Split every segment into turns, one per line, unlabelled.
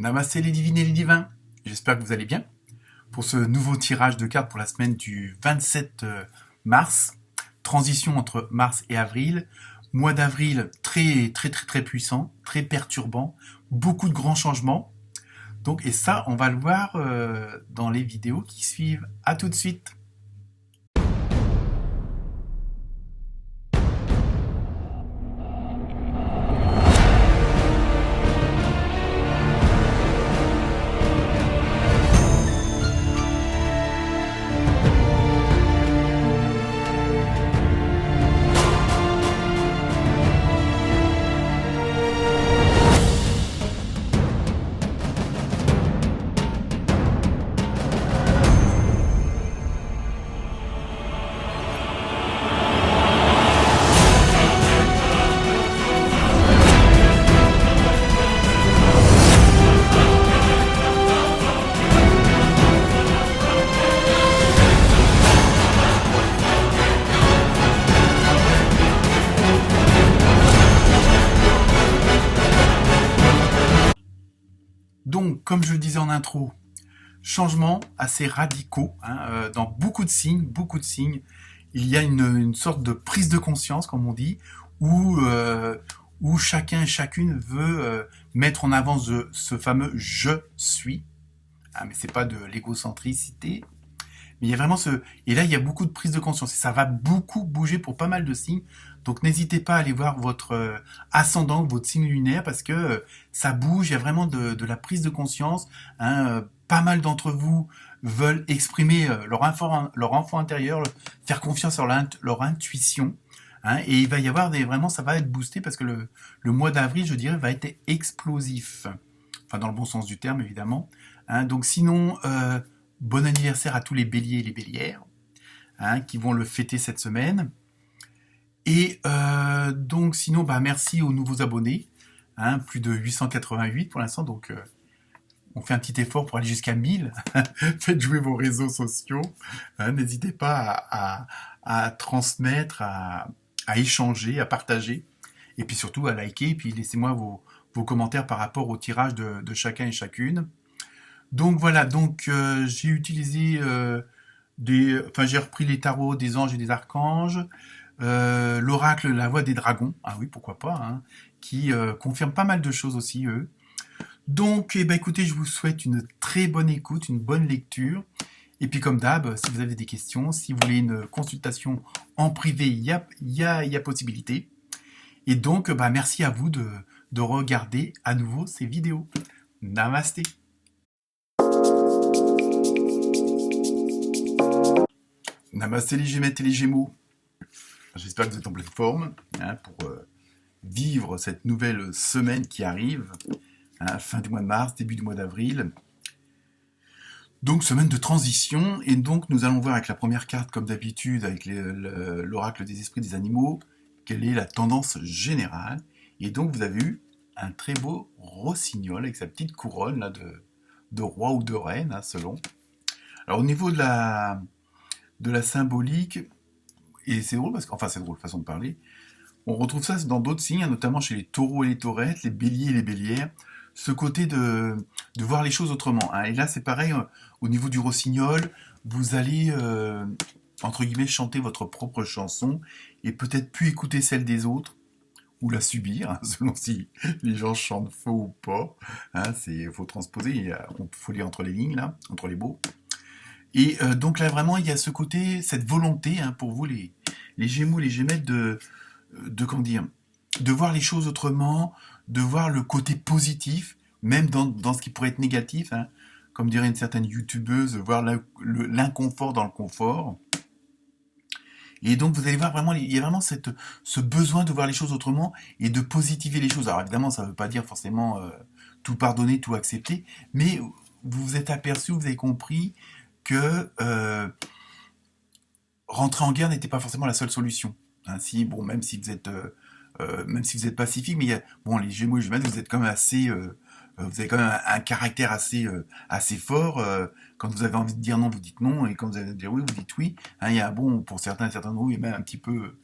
Namasté les divines et les divins, j'espère que vous allez bien. Pour ce nouveau tirage de cartes pour la semaine du 27 mars, transition entre mars et avril, mois d'avril très puissant, très perturbant, beaucoup de grands changements. Donc, et ça, on va le voir dans les vidéos qui suivent. À tout de suite. Donc, comme je le disais en intro, changements assez radicaux dans beaucoup de signes. Il y a une sorte de prise de conscience, comme on dit, où chacun et chacune veut mettre en avant ce fameux je suis. Mais c'est pas de l'égocentricité. Mais il y a vraiment et là, il y a beaucoup de prise de conscience. Et ça va beaucoup bouger pour pas mal de signes. Donc, n'hésitez pas à aller voir votre ascendant, votre signe lunaire, parce que ça bouge. Il y a vraiment de la prise de conscience. Pas mal d'entre vous veulent exprimer leur enfant intérieur, faire confiance sur leur intuition. Et il va y avoir vraiment, ça va être boosté parce que le mois d'avril, je dirais, va être explosif. Enfin, dans le bon sens du terme, évidemment. Donc, sinon, bon anniversaire à tous les béliers et les bélières qui vont le fêter cette semaine. Et donc sinon, merci aux nouveaux abonnés, plus de 888 pour l'instant, donc on fait un petit effort pour aller jusqu'à 1000. Faites jouer vos réseaux sociaux, n'hésitez pas à transmettre, à échanger, à partager, et puis surtout à liker, et puis laissez-moi vos commentaires par rapport au tirage de chacun et chacune. Donc voilà, j'ai utilisé j'ai repris les tarots des anges et des archanges, l'oracle La Voix des Dragons, oui, pourquoi pas, qui confirme pas mal de choses aussi, eux. Donc, écoutez, je vous souhaite une très bonne écoute, une bonne lecture. Et puis, comme d'hab, si vous avez des questions, si vous voulez une consultation en privé, il y a possibilité. Et donc, merci à vous de regarder à nouveau ces vidéos. Namasté. Namasté les Gémettes et les Gémeaux. J'espère que vous êtes en pleine forme pour vivre cette nouvelle semaine qui arrive, fin du mois de mars, début du mois d'avril. Donc, semaine de transition. Et donc, nous allons voir avec la première carte, comme d'habitude, avec l'oracle des esprits des animaux, quelle est la tendance générale. Et donc, vous avez eu un très beau rossignol avec sa petite couronne là, de roi ou de reine, selon. Alors, au niveau de la symbolique, et c'est drôle parce c'est drôle, façon de parler. On retrouve ça dans d'autres signes, notamment chez les taureaux et les taurettes, les béliers et les bélières. Ce côté de voir les choses autrement. Et là, c'est pareil, au niveau du rossignol, vous allez, entre guillemets, chanter votre propre chanson et peut-être plus écouter celle des autres ou la subir, selon si les gens chantent faux ou pas. Il faut transposer, il faut lire entre les lignes, là, entre les mots. Et donc là, vraiment, il y a ce côté, cette volonté, pour vous, les Gémeaux, les Gémettes, de voir les choses autrement, de voir le côté positif, même dans ce qui pourrait être négatif, comme dirait une certaine youtubeuse, voir l'inconfort dans le confort. Et donc, vous allez voir vraiment, il y a vraiment ce besoin de voir les choses autrement et de positiver les choses. Alors évidemment, ça ne veut pas dire forcément tout pardonner, tout accepter, mais vous vous êtes aperçu, vous avez compris que rentrer en guerre n'était pas forcément la seule solution. Même si vous êtes pacifique, mais les Gémeaux et les Gémeaux, vous êtes quand même assez, vous avez quand même un caractère assez fort. Quand vous avez envie de dire non, vous dites non, et quand vous avez envie de dire oui, vous dites oui. Il y a pour certains d'entre vous, il y a même un petit peu,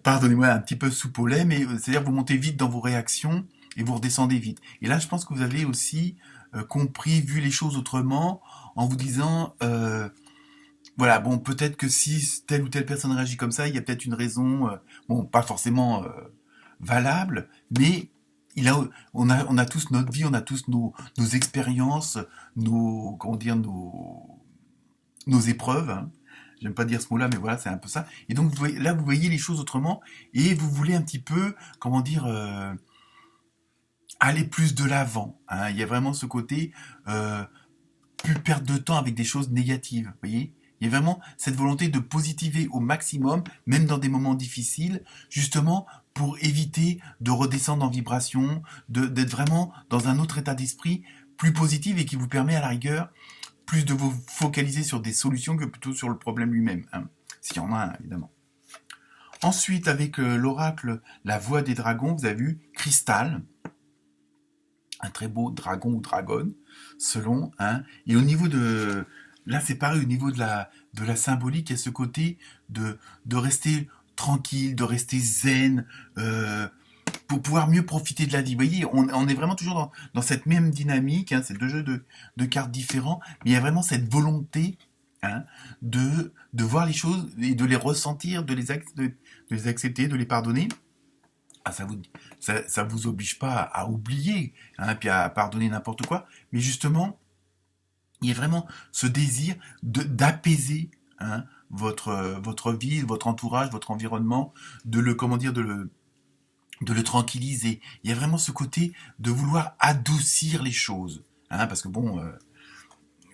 pardonnez-moi, un petit peu soupe au lait, mais c'est-à-dire vous montez vite dans vos réactions, et vous redescendez vite. Et là, je pense que vous avez aussi compris, vu les choses autrement, en vous disant, voilà, bon, peut-être que si telle ou telle personne réagit comme ça, il y a peut-être une raison, bon, pas forcément valable, mais on a tous notre vie, on a tous nos expériences, comment dire, nos épreuves, hein. J'aime pas dire ce mot-là, mais voilà, c'est un peu ça. Et donc là, vous voyez les choses autrement et vous voulez un petit peu, comment dire, aller plus de l'avant, hein. Il y a vraiment ce côté, plus perdre de temps avec des choses négatives, vous voyez. Il y a vraiment cette volonté de positiver au maximum, même dans des moments difficiles, justement pour éviter de redescendre en vibration, d'être vraiment dans un autre état d'esprit plus positif et qui vous permet à la rigueur plus de vous focaliser sur des solutions que plutôt sur le problème lui-même, hein, s'il y en a un, évidemment. Ensuite, avec l'oracle La Voix des Dragons, vous avez vu Cristal, un très beau dragon ou dragonne, selon, hein. Et au niveau de... Là, c'est pareil, au niveau de la symbolique, il y a ce côté de rester tranquille, de rester zen, pour pouvoir mieux profiter de la vie. Vous voyez, on est vraiment toujours dans cette même dynamique, hein, c'est deux jeux de cartes différents, mais il y a vraiment cette volonté, hein, de voir les choses et de les ressentir, de les accepter, de les pardonner. Ah, ça vous oblige pas à oublier, hein, puis à pardonner n'importe quoi, mais justement, il y a vraiment ce désir d'apaiser, hein, votre vie, votre entourage, votre environnement, comment dire, de le tranquilliser. Il y a vraiment ce côté de vouloir adoucir les choses, hein, parce que bon,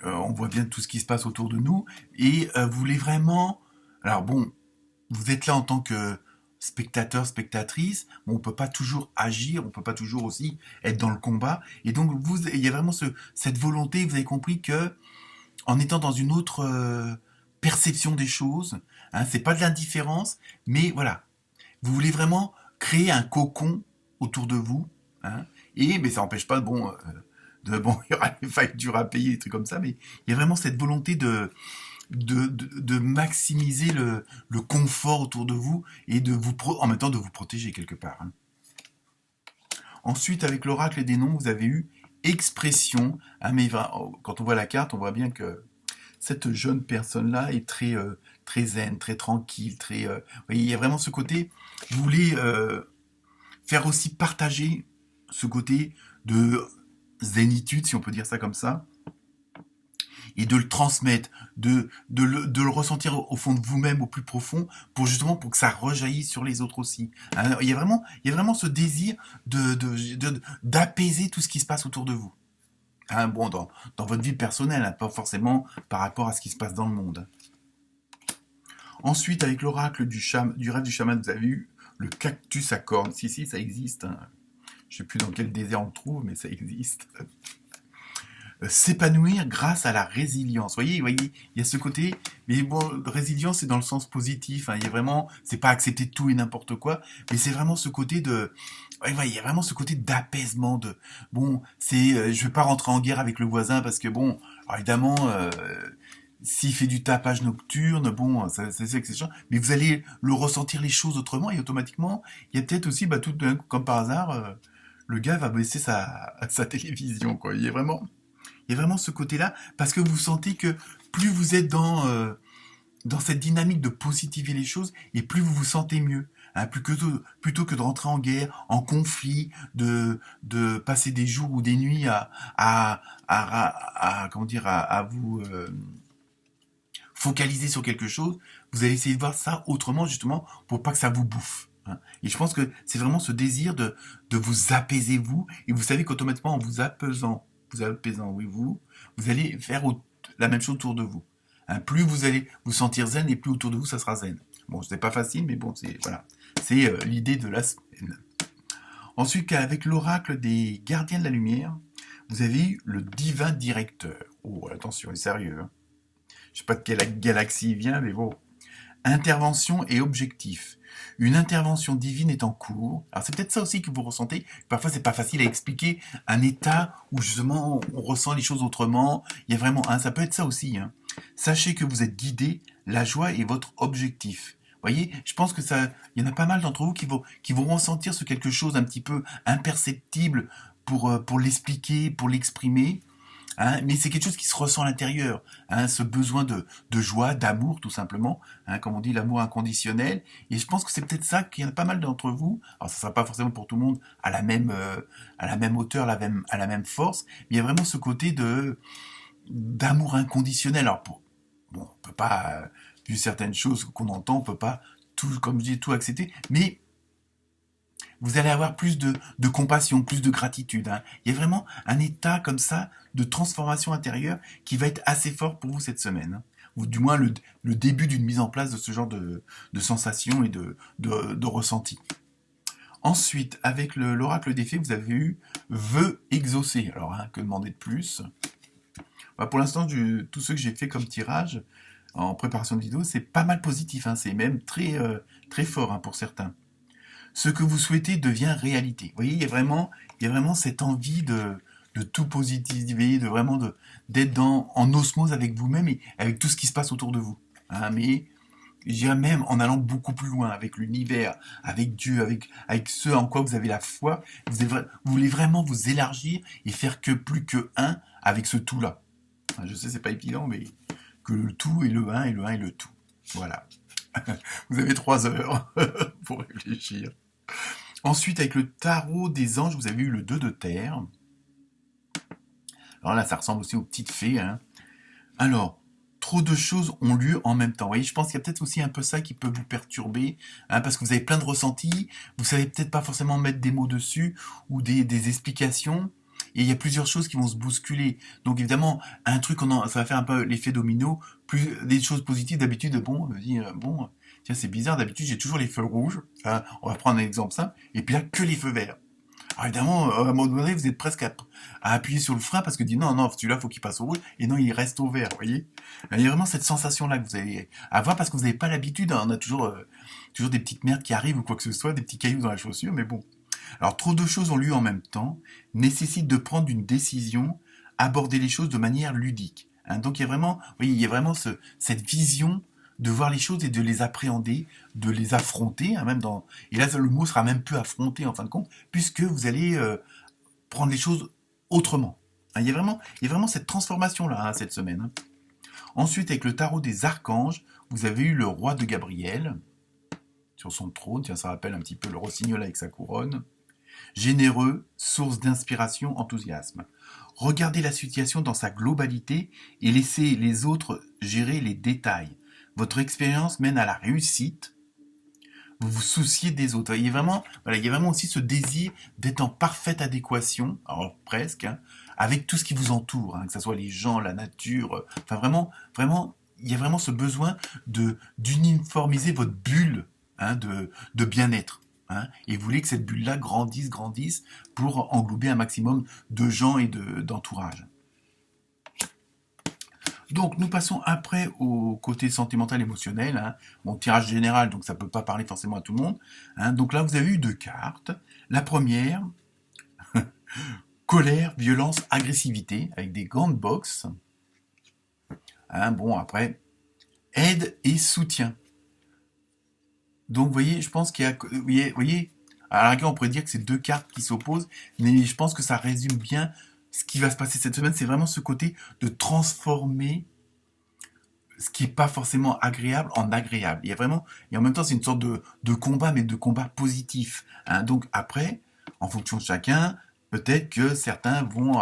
on voit bien tout ce qui se passe autour de nous, et vous voulez vraiment... Alors bon, vous êtes là en tant que spectateur, spectatrice, bon, on peut pas toujours agir, on peut pas toujours aussi être dans le combat, et donc il y a vraiment cette volonté, vous avez compris que en étant dans une autre perception des choses, hein, c'est pas de l'indifférence, mais voilà, vous voulez vraiment créer un cocon autour de vous, hein, mais ça n'empêche pas, bon, bon, il y aura des factures à payer, des trucs comme ça, mais il y a vraiment cette volonté de maximiser le confort autour de vous et en même temps de vous protéger quelque part, hein. Ensuite, avec l'oracle des noms, vous avez eu expression, hein, mais quand on voit la carte, on voit bien que cette jeune personne-là est très zen, très tranquille, vous voyez, il y a vraiment ce côté, vous voulez faire aussi partager ce côté de zénitude, si on peut dire ça comme ça, et de le transmettre, de le ressentir au fond de vous-même, au plus profond, pour que ça rejaillisse sur les autres aussi. Alors, il y a vraiment ce désir d'apaiser tout ce qui se passe autour de vous. Hein, bon, dans votre vie personnelle, hein, pas forcément par rapport à ce qui se passe dans le monde. Ensuite, avec l'oracle du rêve du chaman, vous avez eu le cactus à cornes. Si, ça existe, hein. Je ne sais plus dans quel désert on le trouve, mais ça existe. S'épanouir grâce à la résilience. Vous voyez, il y a ce côté, mais bon, résilience, c'est dans le sens positif, hein. Il y a vraiment, c'est pas accepter tout et n'importe quoi, mais c'est vraiment ce côté il y a vraiment ce côté d'apaisement, bon, je vais pas rentrer en guerre avec le voisin parce que bon, alors évidemment, s'il fait du tapage nocturne, bon, c'est chiant, mais vous allez le ressentir les choses autrement et automatiquement, il y a peut-être aussi, tout d'un coup, comme par hasard, le gars va baisser sa télévision, quoi. Il y a vraiment ce côté-là, parce que vous sentez que plus vous êtes dans cette dynamique de positiver les choses, et plus vous vous sentez mieux. Hein, plutôt que de rentrer en guerre, en conflit, de passer des jours ou des nuits comment dire, à vous focaliser sur quelque chose, vous allez essayer de voir ça autrement, justement, pour pas que ça vous bouffe, hein. Et je pense que c'est vraiment ce désir de vous apaiser, vous, et vous savez qu'automatiquement, en vous apaisant, oui, vous allez faire la même chose autour de vous. Hein, plus vous allez vous sentir zen, et plus autour de vous, ça sera zen. Bon, c'est pas facile, mais bon, c'est l'idée de la semaine. Ensuite, avec l'oracle des gardiens de la lumière, vous avez eu le divin directeur. Oh, attention, il est sérieux, hein. Je sais pas de quelle galaxie il vient, mais bon. Intervention et objectif. Une intervention divine est en cours. Alors c'est peut-être ça aussi que vous ressentez. Parfois c'est pas facile à expliquer un état où justement on ressent les choses autrement. Il y a vraiment ça peut être ça aussi, hein. Sachez que vous êtes guidé, la joie est votre objectif. voyez, je pense que ça, il y en a pas mal d'entre vous qui vont ressentir ce quelque chose un petit peu imperceptible pour l'expliquer, pour l'exprimer. Hein, mais c'est quelque chose qui se ressent à l'intérieur, hein, ce besoin de joie, d'amour tout simplement, hein, comme on dit l'amour inconditionnel. Et je pense que c'est peut-être ça qu'il y en a pas mal d'entre vous. Alors ça sera pas forcément pour tout le monde à la même hauteur, à la même force, mais il y a vraiment ce côté de d'amour inconditionnel. Alors bon, on peut pas, vu certaines choses qu'on entend, on peut pas tout, comme je dis, tout accepter, mais vous allez avoir plus de compassion, plus de gratitude. Hein. Il y a vraiment un état comme ça de transformation intérieure qui va être assez fort pour vous cette semaine. Hein. Ou du moins le début d'une mise en place de ce genre de sensations et de ressentis. Ensuite, avec l'oracle des fées, vous avez eu vœux exaucés. Alors, hein, que demander de plus? Bah, pour l'instant, tous ceux que j'ai fait comme tirage en préparation de vidéo, c'est pas mal positif. Hein. C'est même très fort hein, pour certains. Ce que vous souhaitez devient réalité. Vous voyez, il y a vraiment cette envie de tout positiver, d'être en osmose avec vous-même et avec tout ce qui se passe autour de vous. Hein, mais je dirais même en allant beaucoup plus loin avec l'univers, avec Dieu, avec ce en quoi vous avez la foi, vous voulez vraiment vous élargir et faire que plus que un avec ce tout-là. Je sais, c'est pas évident, mais que le tout est le un et le un est le tout. Voilà. Vous avez 3 heures pour réfléchir. Ensuite, avec le tarot des anges, vous avez eu le 2 de terre. Alors là, ça ressemble aussi aux petites fées. Hein. Alors, trop de choses ont lieu en même temps. Vous voyez, je pense qu'il y a peut-être aussi un peu ça qui peut vous perturber, hein, parce que vous avez plein de ressentis, vous savez peut-être pas forcément mettre des mots dessus ou des explications. Et il y a plusieurs choses qui vont se bousculer. Donc évidemment, un truc, ça va faire un peu l'effet domino. Plus des choses positives, d'habitude, bon, tiens, c'est bizarre, d'habitude, j'ai toujours les feux rouges. Enfin, on va prendre un exemple simple. Et puis là, que les feux verts. Alors évidemment, à un moment donné, vous êtes presque à appuyer sur le frein parce que dit non, celui-là, faut qu'il passe au rouge. Et non, il reste au vert, vous voyez. Il y a vraiment cette sensation-là que vous allez avoir parce que vous n'avez pas l'habitude. Hein, on a toujours des petites merdes qui arrivent ou quoi que ce soit, des petits cailloux dans la chaussure, mais bon. Alors, trop de choses ont lieu en même temps, nécessite de prendre une décision, aborder les choses de manière ludique. Hein, donc, il y a vraiment cette vision de voir les choses et de les appréhender, de les affronter, hein, et là, le mot sera même peu affronter en fin de compte, puisque vous allez prendre les choses autrement. Hein, il y a vraiment cette transformation-là, hein, cette semaine. Hein. Ensuite, avec le tarot des archanges, vous avez eu le roi de Gabriel, sur son trône, tiens, ça rappelle un petit peu le rossignol avec sa couronne. Généreux, source d'inspiration, enthousiasme. Regardez la situation dans sa globalité et laissez les autres gérer les détails. Votre expérience mène à la réussite. Vous vous souciez des autres. Il y a vraiment aussi ce désir d'être en parfaite adéquation, alors presque, hein, avec tout ce qui vous entoure, hein, que ce soit les gens, la nature. Enfin vraiment, il y a vraiment ce besoin d'uniformiser votre bulle hein, de bien-être. Hein, et vous voulez que cette bulle-là grandisse pour englober un maximum de gens et d'entourage. Donc nous passons après au côté sentimental émotionnel, hein. Bon, tirage général, donc ça ne peut pas parler forcément à tout le monde. Hein. Donc là vous avez eu 2 cartes. La première, colère, violence, agressivité, avec des grandes boxes. Hein, bon après, aide et soutien. Donc vous voyez, je pense qu'il y a... Vous voyez, à la rigueur on pourrait dire que c'est 2 cartes qui s'opposent, mais je pense que ça résume bien ce qui va se passer cette semaine. C'est vraiment ce côté de transformer ce qui n'est pas forcément agréable en agréable. Et en même temps c'est une sorte de combat, mais de combat positif. Hein. Donc après, en fonction de chacun, peut-être que certains vont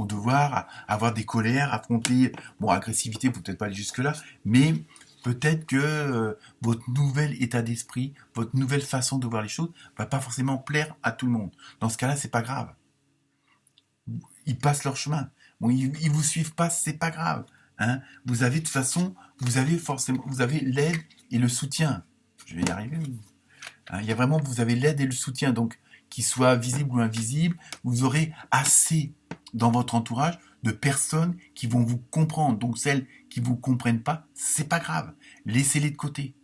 devoir avoir des colères, affronter, bon, agressivité, vous peut-être pas aller jusque-là, mais peut-être que votre nouvel état d'esprit, votre nouvelle façon de voir les choses va pas forcément plaire à tout le monde. Dans ce cas-là, c'est pas grave. Ils passent leur chemin. Bon, ils vous suivent pas, c'est pas grave. Hein. Vous avez de toute façon, vous avez l'aide et le soutien. Je vais y arriver. Hein, vous avez l'aide et le soutien, donc qu'ils soient visibles ou invisibles, vous aurez assez dans votre entourage de personnes qui vont vous comprendre. Donc celles qui vous comprennent pas, c'est pas grave. Laissez-les de côté.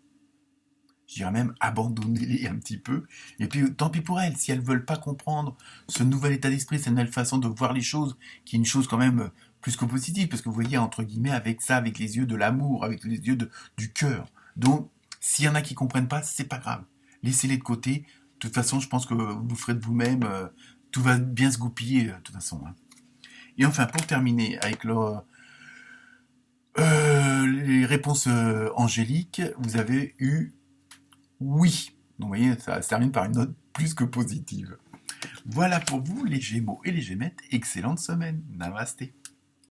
Je dirais même abandonnez-les un petit peu. Et puis tant pis pour elles, si elles veulent pas comprendre ce nouvel état d'esprit, cette nouvelle façon de voir les choses, qui est une chose quand même plus que positive, parce que vous voyez, entre guillemets, avec ça, avec les yeux de l'amour, avec les yeux du cœur. Donc, S'il y en a qui comprennent pas, c'est pas grave. Laissez-les de côté. De toute façon, je pense que vous ferez de vous-même. Tout va bien se goupiller, de toute façon, hein. Et enfin, pour terminer avec les réponses angéliques, vous avez eu oui. Donc, vous voyez, ça se termine par une note plus que positive. Voilà pour vous, les Gémeaux et les Gémettes. Excellente semaine. Namasté.